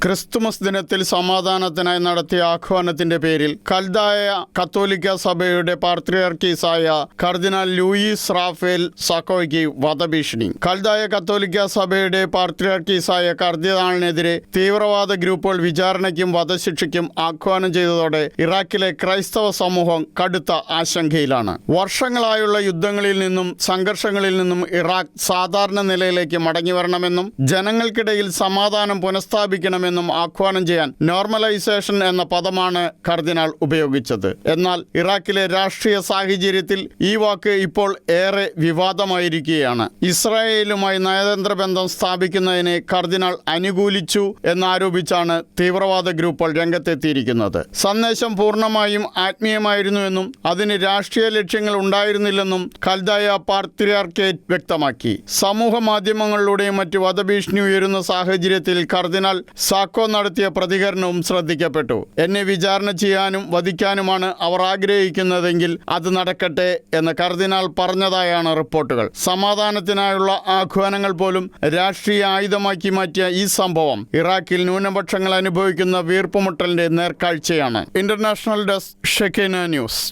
Christmas ദിനത്തിൽ സമാധാനത്തിനായി നടത്തിയ ആഹ്വാനത്തിന്റെ പേരിൽ കൽദായ കത്തോലിക്ക സഭയുടെ പാത്രിയാർക്കീസായ കർദിനാൾ ലൂയിസ് റാഫേൽ സാക്കോയ്ക്ക് വധഭീഷണി. കൽദായ കത്തോലിക്ക സഭയുടെ പാത്രിയാർക്കീസായ കർദിനാളിനെതിരെ തീവ്രവാദ ഗ്രൂപ്പുകൾ വിചാരണയ്ക്കും വധശിക്ഷയ്ക്കും ആഹ്വാനം ചെയ്തതോടെ ഇറാഖിലെ ക്രൈസ്തവ സമൂഹം കടുത്ത ആശങ്കയിലാണ്. വർഷങ്ങളായുള്ള യുദ്ധങ്ങളിൽ നിന്നും സംഘർഷങ്ങളിൽ നിന്നും ഇറാഖ് സാധാരണ നിലയിലേക്ക് മടങ്ങിവരണമെന്നും ജനങ്ങൾക്കിടയിൽ സമാധാനം പുനഃസ്ഥാപിക്കണമെന്നും ആഹ്വാനം ചെയ്യാൻ നോർമലൈസേഷൻ എന്ന പദമാണ് കർദിനാൾ ഉപയോഗിച്ചത്. എന്നാൽ ഇറാഖിലെ രാഷ്ട്രീയ സാഹചര്യത്തിൽ ഈ വാക്ക് ഇപ്പോൾ ഏറെ വിവാദമായിരിക്കുകയാണ്. ഇസ്രായേലുമായി നയതന്ത്ര ബന്ധം സ്ഥാപിക്കുന്നതിനെ കർദിനാൾ അനുകൂലിച്ചു എന്നാരോപിച്ചാണ് തീവ്രവാദ ഗ്രൂപ്പുകൾ രംഗത്തെത്തിയിരിക്കുന്നത്. സന്ദേശം പൂർണ്ണമായും ആത്മീയമായിരുന്നുവെന്നും അതിന് രാഷ്ട്രീയ ലക്ഷ്യങ്ങൾ ഉണ്ടായിരുന്നില്ലെന്നും കൽദായ പാത്രിയാർക്കേറ്റ് വ്യക്തമാക്കി. സമൂഹ മാധ്യമങ്ങളിലൂടെയും മറ്റ് വധഭീഷണി ഉയരുന്ന സാഹചര്യത്തിൽ കർദിനാൾ സാക്കോ നടത്തിയ പ്രതികരണവും ശ്രദ്ധിക്കപ്പെട്ടു. എന്നെ വിചാരണ ചെയ്യാനും വധിക്കാനുമാണ് അവർ ആഗ്രഹിക്കുന്നതെങ്കിൽ അത് നടക്കട്ടെ എന്ന് കർദിനാൾ പറഞ്ഞതായാണ് റിപ്പോർട്ടുകൾ. സമാധാനത്തിനായുള്ള ആഹ്വാനങ്ങൾ പോലും രാഷ്ട്രീയ ആയുധമാക്കി മാറ്റിയ ഈ സംഭവം ഇറാഖിൽ ന്യൂനപക്ഷങ്ങൾ അനുഭവിക്കുന്ന വീർപ്പുമുട്ടലിന്റെ നേർക്കാഴ്ചയാണ്. International desk, Shekina news.